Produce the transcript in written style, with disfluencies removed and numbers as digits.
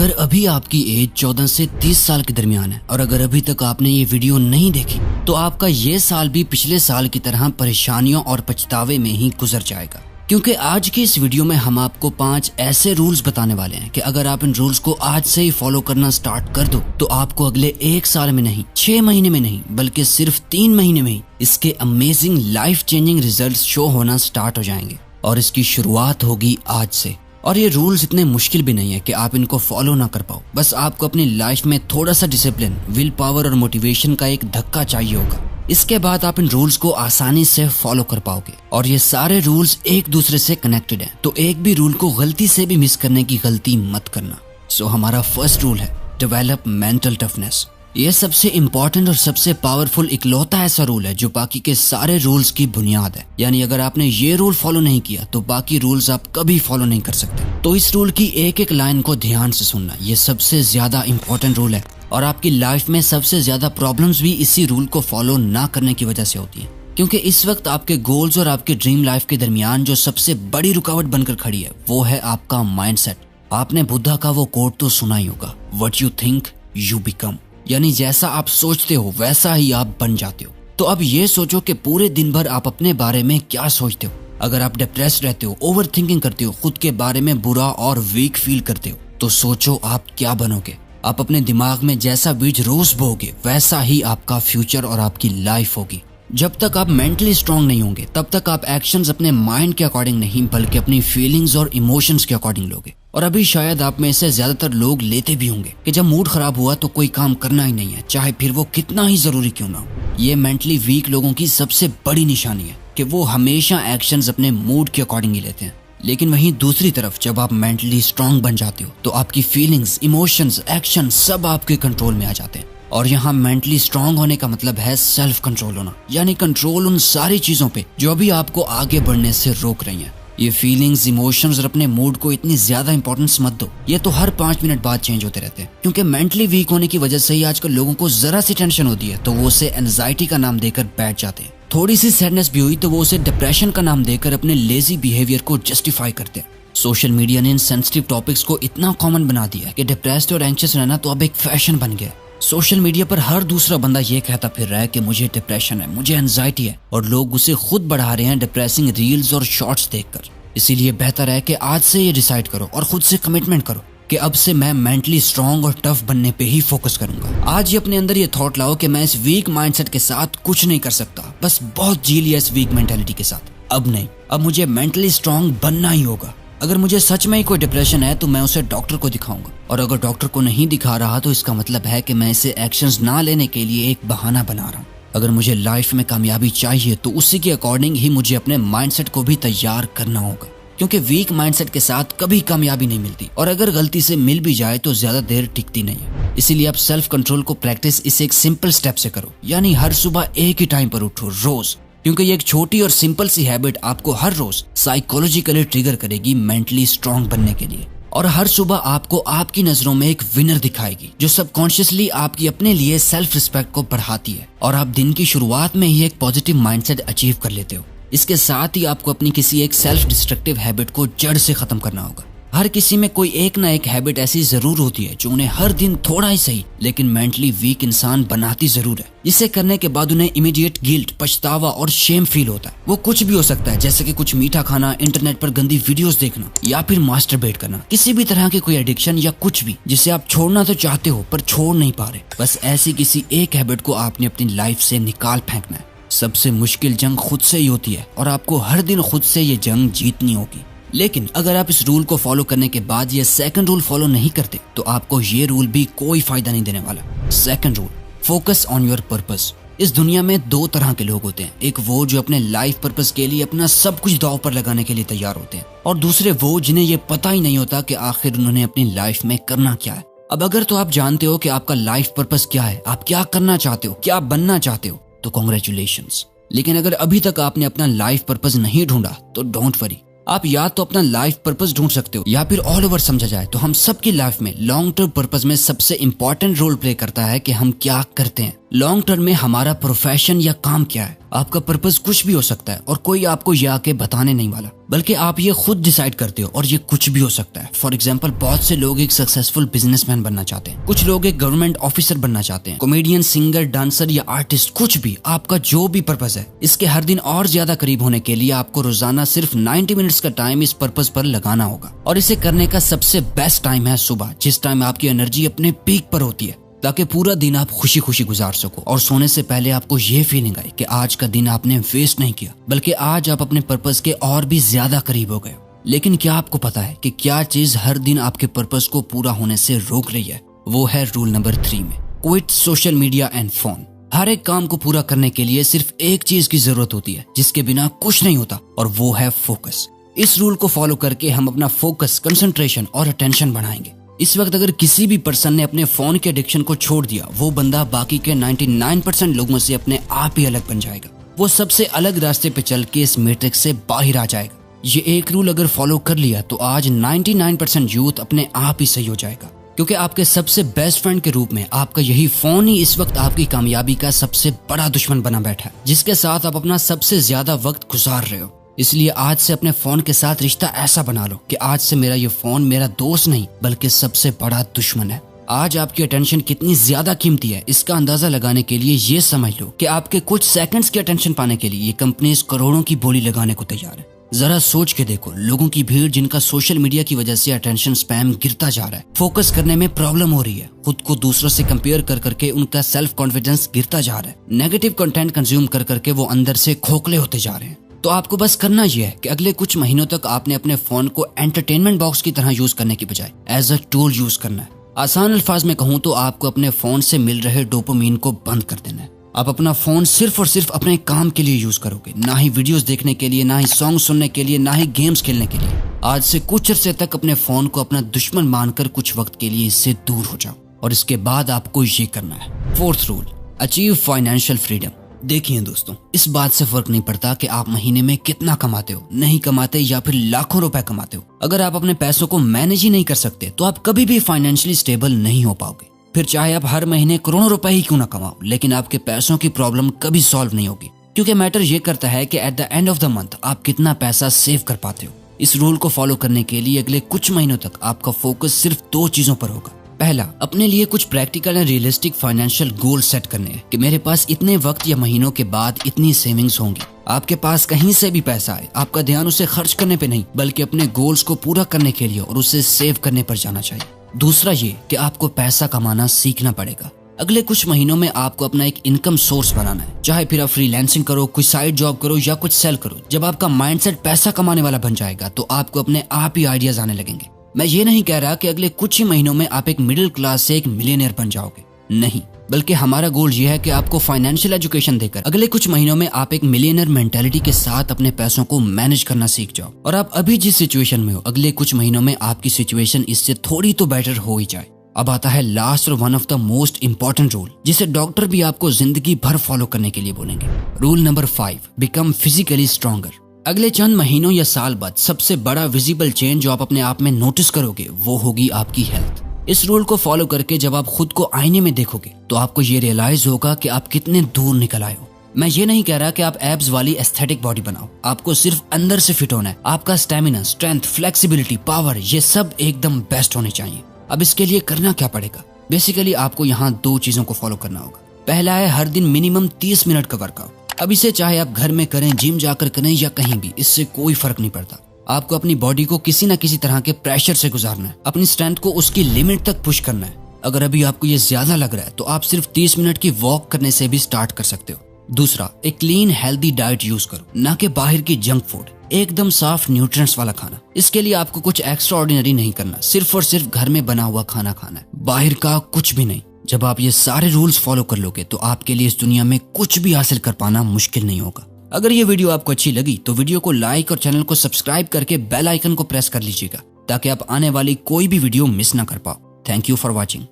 अगर अभी आपकी एज 14 से 30 साल के दरमियान है और अगर अभी तक आपने ये वीडियो नहीं देखी तो आपका ये साल भी पिछले साल की तरह परेशानियों और पछतावे में ही गुजर जाएगा। क्योंकि आज की इस वीडियो में हम आपको 5 ऐसे रूल्स बताने वाले हैं कि अगर आप इन रूल्स को आज से ही फॉलो करना स्टार्ट कर दो तो आपको अगले 1 साल में नहीं, 6 महीने में नहीं, बल्कि सिर्फ 3 महीने में ही इसके amazing life changing results show होना स्टार्ट हो जाएंगे। और इसकी शुरुआत होगी आज से। और ये रूल्स इतने मुश्किल भी नहीं है कि आप इनको फॉलो ना कर पाओ। बस आपको अपनी लाइफ में थोड़ा सा डिसिप्लिन, विल पावर और मोटिवेशन का एक धक्का चाहिए होगा। इसके बाद आप इन रूल्स को आसानी से फॉलो कर पाओगे। और ये सारे रूल्स एक दूसरे से कनेक्टेड हैं, तो एक भी रूल को गलती से भी मिस करने की गलती मत करना। सो हमारा फर्स्ट रूल है डेवलप मेंटल टफनेस। ये सबसे इम्पोर्टेंट और सबसे पावरफुल इकलौता ऐसा रूल है जो बाकी के सारे रूल्स की बुनियाद है। यानी अगर आपने ये रूल फॉलो नहीं किया तो बाकी रूल्स आप कभी फॉलो नहीं कर सकते। तो इस रूल की एक एक लाइन को ध्यान से सुनना, ये सबसे ज्यादा इम्पोर्टेंट रूल है। और आपकी लाइफ में सबसे ज्यादा प्रॉब्लम्स भी इसी रूल को फॉलो ना करने की वजह से होती है। क्योंकि इस वक्त आपके गोल्स और आपके ड्रीम लाइफ के दरमियान जो सबसे बड़ी रुकावट बनकर खड़ी है वो है आपका माइंडसेट। आपने बुद्धा का वो कोट तो सुना ही होगा, what you think you become. यानी जैसा आप सोचते हो वैसा ही आप बन जाते हो। तो अब ये सोचो कि पूरे दिन भर आप अपने बारे में क्या सोचते हो। अगर आप डिप्रेस्ड रहते हो, ओवर थिंकिंग करते हो, खुद के बारे में बुरा और वीक फील करते हो, तो सोचो आप क्या बनोगे। आप अपने दिमाग में जैसा बीज रोज बोओगे वैसा ही आपका फ्यूचर और आपकी लाइफ होगी। जब तक आप मेंटली स्ट्रांग नहीं होंगे तब तक आप एक्शंस अपने माइंड के अकॉर्डिंग नहीं बल्कि अपनी फीलिंग्स और इमोशंस के अकॉर्डिंग लोगे। और अभी शायद आप में से ज्यादातर लोग लेते भी होंगे कि जब मूड खराब हुआ तो कोई काम करना ही नहीं है, चाहे फिर वो कितना ही जरूरी क्यों ना हो। ये मेंटली वीक लोगों की सबसे बड़ी निशानी है कि वो हमेशा एक्शंस अपने मूड के अकॉर्डिंग ही लेते हैं। लेकिन वहीं दूसरी तरफ जब आप मेंटली स्ट्रांग बन जाते हो तो आपकी फीलिंग्स, इमोशंस, एक्शन सब आपके कंट्रोल में आ जाते हैं। और यहाँ मेंटली स्ट्रांग होने का मतलब है सेल्फ कंट्रोल होना, यानी कंट्रोल उन सारी चीजों पे जो अभी आपको आगे बढ़ने से रोक रही हैं। ये फीलिंग्स, इमोशंस और अपने मूड को इतनी ज्यादा इंपॉर्टेंस मत दो। ये तो हर 5 मिनट बाद चेंज होते रहते हैं। क्योंकि मेंटली वीक होने की वजह से ही आजकल लोगों को जरा सी टेंशन होती है तो वो उसे एंजाइटी का नाम देकर बैठ जाते हैं। थोड़ी सी सैडनेस भी हुई तो वो उसे डिप्रेशन का नाम देकर अपने लेजी बिहेवियर को जस्टिफाई करते हैं। सोशल मीडिया ने इन सेंसिटिव टॉपिक्स को इतना कॉमन बना दिया है कि डिप्रेस्ड और एंग्शियस रहना तो अब एक फैशन बन गया। सोशल मीडिया पर हर दूसरा बंदा ये कहता फिर रहा है कि मुझे डिप्रेशन है, मुझे एंजाइटी है, और लोग उसे खुद बढ़ा रहे हैं डिप्रेसिंग रील्स और शॉर्ट्स देखकर। इसीलिए बेहतर है कि आज से ये डिसाइड करो और खुद से कमिटमेंट करो कि अब से मैं मेंटली स्ट्रांग और टफ बनने पे ही फोकस करूंगा। आज ही अपने अंदर ये थॉट लाओ कि मैं इस वीक माइंडसेट के साथ कुछ नहीं कर सकता, बस बहुत जी लिया इस वीक मेंटालिटी के साथ। अब नहीं, अब मुझे मेंटली स्ट्रांग बनना ही होगा। अगर मुझे सच में ही कोई डिप्रेशन है तो मैं उसे डॉक्टर को दिखाऊंगा, और अगर डॉक्टर को नहीं दिखा रहा तो इसका मतलब है कि मैं इसे एक्शंस ना लेने के लिए एक बहाना बना रहा हूँ। अगर मुझे लाइफ में कामयाबी चाहिए तो उसी के अकॉर्डिंग ही मुझे अपने माइंडसेट को भी तैयार करना होगा। क्योंकि वीक माइंडसेट के साथ कभी कामयाबी नहीं मिलती, और अगर गलती से मिल भी जाए तो ज्यादा देर टिकती नहीं है। इसीलिए आप सेल्फ कंट्रोल को प्रैक्टिस इसे एक सिंपल स्टेप से करो, यानी हर सुबह एक ही टाइम पर उठो रोज। क्योंकि ये एक छोटी और सिंपल सी हैबिट आपको हर रोज साइकोलॉजिकली ट्रिगर करेगी मेंटली स्ट्रांग बनने के लिए। और हर सुबह आपको आपकी नजरों में एक विनर दिखाएगी जो सबकॉन्शियसली आपकी अपने लिए सेल्फ रिस्पेक्ट को बढ़ाती है, और आप दिन की शुरुआत में ही एक पॉजिटिव माइंडसेट अचीव कर लेते हो। इसके साथ ही आपको अपनी किसी एक सेल्फ डिस्ट्रक्टिव हैबिट को जड़ से खत्म करना होगा। हर किसी में कोई एक ना एक हैबिट ऐसी जरूर होती है जो उन्हें हर दिन थोड़ा ही सही लेकिन मेंटली वीक इंसान बनाती जरूर है। इसे करने के बाद उन्हें इमीडिएट गिल्ट, पछतावा और शेम फील होता है। वो कुछ भी हो सकता है, जैसे कि कुछ मीठा खाना, इंटरनेट पर गंदी वीडियोस देखना, या फिर मास्टरबेट करना। किसी भी तरह की कोई एडिक्शन या कुछ भी जिसे आप छोड़ना तो चाहते हो पर छोड़ नहीं पा रहे। बस ऐसी किसी एक हैबिट को आपने अपनी लाइफ से निकाल फेंकना है। सबसे मुश्किल जंग खुद से ही होती है और आपको हर दिन खुद से ये जंग जीतनी होगी। लेकिन अगर आप इस रूल को फॉलो करने के बाद ये सेकंड रूल फॉलो नहीं करते तो आपको ये रूल भी कोई फायदा नहीं देने वाला। Second rule, focus on your purpose. इस दुनिया में 2 तरह के लोग होते हैं, एक वो जो अपने लाइफ पर्पस के लिए अपना सब कुछ दांव पर लगाने के लिए तैयार होते हैं, और दूसरे वो जिन्हें ये पता ही नहीं होता कि आखिर उन्होंने अपनी लाइफ में करना क्या है। अब अगर तो आप जानते हो कि आपका लाइफ पर्पस क्या है, आप क्या करना चाहते हो, क्या बनना चाहते हो, तो कॉन्ग्रेचुलेशंस। लेकिन अगर अभी तक आपने अपना लाइफ पर्पस नहीं ढूंढा तो डोंट वरी। आप या तो अपना लाइफ पर्पस ढूंढ सकते हो, या फिर ऑल ओवर समझा जाए तो हम सबकी लाइफ में लॉन्ग टर्म पर्पस में सबसे इंपॉर्टेंट रोल प्ले करता है कि हम क्या करते हैं। लॉन्ग टर्म में हमारा प्रोफेशन या काम क्या है। आपका पर्पस कुछ भी हो सकता है और कोई आपको ये आके बताने नहीं वाला, बल्कि आप ये खुद डिसाइड करते हो और ये कुछ भी हो सकता है। फॉर एग्जाम्पल, बहुत से लोग एक सक्सेसफुल बिजनेसमैन बनना चाहते हैं, कुछ लोग एक गवर्नमेंट ऑफिसर बनना चाहते हैं, कॉमेडियन, सिंगर, डांसर या आर्टिस्ट, कुछ भी। आपका जो भी पर्पस है, इसके हर दिन और ज्यादा करीब होने के लिए आपको रोजाना सिर्फ 90 मिनट्स का टाइम इस पर्पस पर लगाना होगा। और इसे करने का सबसे बेस्ट टाइम है सुबह, जिस टाइम आपकी एनर्जी अपने पीक पर होती है, ताकि पूरा दिन आप खुशी खुशी गुजार सको और सोने से पहले आपको ये फीलिंग आए कि आज का दिन आपने वेस्ट नहीं किया, बल्कि आज आप अपने पर्पस के और भी ज्यादा करीब हो गए। लेकिन क्या आपको पता है कि क्या चीज हर दिन आपके पर्पस को पूरा होने से रोक रही है? वो है रूल नंबर 3 में, quit social media and phone. हर एक काम को पूरा करने के लिए सिर्फ एक चीज की जरूरत होती है, जिसके बिना कुछ नहीं होता, और वो है फोकस। इस रूल को फॉलो करके हम अपना फोकस, कंसंट्रेशन और अटेंशन बढ़ाएंगे। इस वक्त अगर किसी भी पर्सन ने अपने फोन के एडिक्शन को छोड़ दिया, वो बंदा बाकी के 99% लोगों से अपने आप ही अलग बन जाएगा। वो सबसे अलग रास्ते पे चल के इस मैट्रिक्स से बाहर आ जाएगा। ये एक रूल अगर फॉलो कर लिया तो आज 99% यूथ अपने आप ही सही हो जाएगा, क्योंकि आपके सबसे बेस्ट फ्रेंड के रूप में आपका यही फोन ही इस वक्त आपकी कामयाबी का सबसे बड़ा दुश्मन बना बैठा है, जिसके साथ आप अपना सबसे ज्यादा वक्त गुजार रहे हो। इसलिए आज से अपने फोन के साथ रिश्ता ऐसा बना लो कि आज से मेरा ये फोन मेरा दोस्त नहीं बल्कि सबसे बड़ा दुश्मन है। आज आपकी अटेंशन कितनी ज्यादा कीमती है, इसका अंदाजा लगाने के लिए ये समझ लो कि आपके कुछ सेकंड्स की अटेंशन पाने के लिए ये कंपनी करोड़ों की बोली लगाने को तैयार है। जरा सोच के देखो, लोगों की भीड़ जिनका सोशल मीडिया की वजह से अटेंशन स्पैम गिरता जा रहा है, फोकस करने में प्रॉब्लम हो रही है, खुद को दूसरों से कंपेयर कर करके उनका सेल्फ कॉन्फिडेंस गिरता जा रहा है, नेगेटिव कंटेंट कंज्यूम कर करके वो अंदर से खोखले होते जा रहे हैं। तो आपको बस करना यह है कि अगले कुछ महीनों तक आपने अपने फोन को एंटरटेनमेंट बॉक्स की तरह यूज करने की बजाय एज अ टूल यूज करना है। आसान अल्फाज में कहूँ तो आपको अपने फोन से मिल रहे डोपामिन को बंद कर देना है। आप अपना फोन सिर्फ और सिर्फ अपने काम के लिए यूज करोगे, ना ही वीडियोस देखने के लिए, ना ही सॉन्ग सुनने के लिए, ना ही गेम्स खेलने के लिए। आज से कुछ अरसे तक अपने फोन को अपना दुश्मन मानकर कुछ वक्त के लिए इससे दूर हो जाओ। और इसके बाद आपको ये करना है, 4th rule, achieve financial freedom. देखिए दोस्तों, इस बात से फर्क नहीं पड़ता कि आप महीने में कितना कमाते हो, नहीं कमाते या फिर लाखों रुपए कमाते हो। अगर आप अपने पैसों को मैनेज ही नहीं कर सकते तो आप कभी भी फाइनेंशियली स्टेबल नहीं हो पाओगे। फिर चाहे आप हर महीने करोड़ों रुपए ही क्यों ना कमाओ, लेकिन आपके पैसों की प्रॉब्लम कभी सॉल्व नहीं होगी, क्योंकि मैटर ये करता है कि at the end of the month आप कितना पैसा सेव कर पाते हो। इस रूल को फॉलो करने के लिए अगले कुछ महीनों तक आपका फोकस सिर्फ 2 चीजों पर होगा। पहला, अपने लिए कुछ practical and realistic financial goal set करने हैं कि मेरे पास इतने वक्त या महीनों के बाद इतनी सेविंग्स होंगी। आपके पास कहीं से भी पैसा आए, आपका ध्यान उसे खर्च करने पे नहीं बल्कि अपने गोल्स को पूरा करने के लिए और उसे सेव करने पर जाना चाहिए। दूसरा ये कि आपको पैसा कमाना सीखना पड़ेगा। अगले कुछ महीनों में आपको अपना एक इनकम सोर्स बनाना है, चाहे फिर आप फ्रीलांसिंग करो, कोई साइड जॉब करो या कुछ सेल करो। जब आपका माइंडसेट पैसा कमाने वाला बन जाएगा तो आपको अपने आप ही आइडियाज आने लगेंगे। मैं ये नहीं कह रहा कि अगले कुछ ही महीनों में आप एक मिडिल क्लास से एक मिलियनेयर बन जाओगे, नहीं, बल्कि हमारा गोल ये है कि आपको फाइनेंशियल एजुकेशन देकर अगले कुछ महीनों में आप एक मिलियनेयर मेंटालिटी के साथ अपने पैसों को मैनेज करना सीख जाओ। और आप अभी जिस सिचुएशन में हो, अगले कुछ महीनों में आपकी सिचुएशन इससे थोड़ी तो बेटर हो ही जाए। अब आता है लास्ट और one of the most important rule, जिसे डॉक्टर भी आपको जिंदगी भर फॉलो करने के लिए बोलेंगे। Rule number 5, become physically stronger. अगले चंद महीनों या साल बाद सबसे बड़ा विजिबल चेंज जो आप अपने आप में नोटिस करोगे वो होगी आपकी हेल्थ। इस रूल को फॉलो करके जब आप खुद को आईने में देखोगे तो आपको ये रियलाइज होगा कि आप कितने दूर निकल आए हो। मैं ये नहीं कह रहा कि आप एब्स वाली एस्थेटिक बॉडी बनाओ, आपको सिर्फ अंदर से फिट होना है। आपका स्टेमिना, स्ट्रेंथ, फ्लेक्सिबिलिटी, पावर, ये सब एकदम बेस्ट होने चाहिए। अब इसके लिए करना क्या पड़ेगा? बेसिकली आपको यहाँ 2 चीजों को फॉलो करना होगा। पहला है हर दिन मिनिमम 30 मिनट का वर्कआउट। अब इसे चाहे आप घर में करें, जिम जाकर करें या कहीं भी, इससे कोई फर्क नहीं पड़ता। आपको अपनी बॉडी को किसी न किसी तरह के प्रेशर से गुजारना है, अपनी स्ट्रेंथ को उसकी लिमिट तक पुश करना है। अगर अभी आपको ये ज्यादा लग रहा है तो आप सिर्फ 30 मिनट की वॉक करने से भी स्टार्ट कर सकते हो। दूसरा, एक क्लीन हेल्दी डाइट यूज करो, ना कि बाहर की जंक फूड। एकदम साफ न्यूट्रिएंट्स वाला खाना। इसके लिए आपको कुछ एक्स्ट्रा ऑर्डिनरी नहीं करना, सिर्फ और सिर्फ घर में बना हुआ खाना खाना है, बाहर का कुछ भी नहीं। जब आप ये सारे रूल्स फॉलो कर लोगे तो आपके लिए इस दुनिया में कुछ भी हासिल कर पाना मुश्किल नहीं होगा। अगर ये वीडियो आपको अच्छी लगी तो वीडियो को लाइक और चैनल को सब्सक्राइब करके बेल आइकन को प्रेस कर लीजिएगा, ताकि आप आने वाली कोई भी वीडियो मिस ना कर पाओ। Thank you for watching.